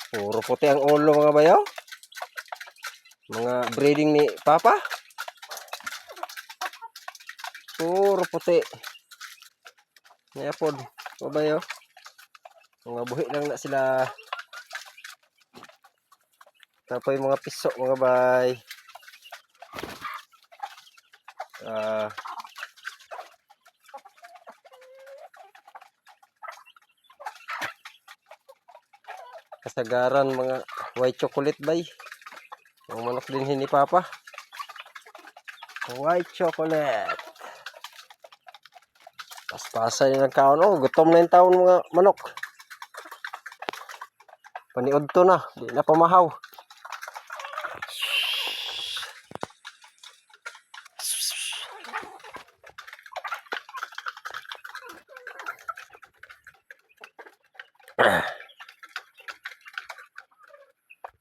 Puro puti ang ulo mga bayaw. Mga breeding ni Papa. Puro puti. Ngayon po, mga bayaw. Mga buhi lang na sila. Tapos yung mga piso mga bay. Kasagaran mga white chocolate bay. Ang manok din ni Papa. White chocolate. Paspasan yung kaon. Oh, gutom na yung taon mga manok. Paniod to na. Di na pamahaw.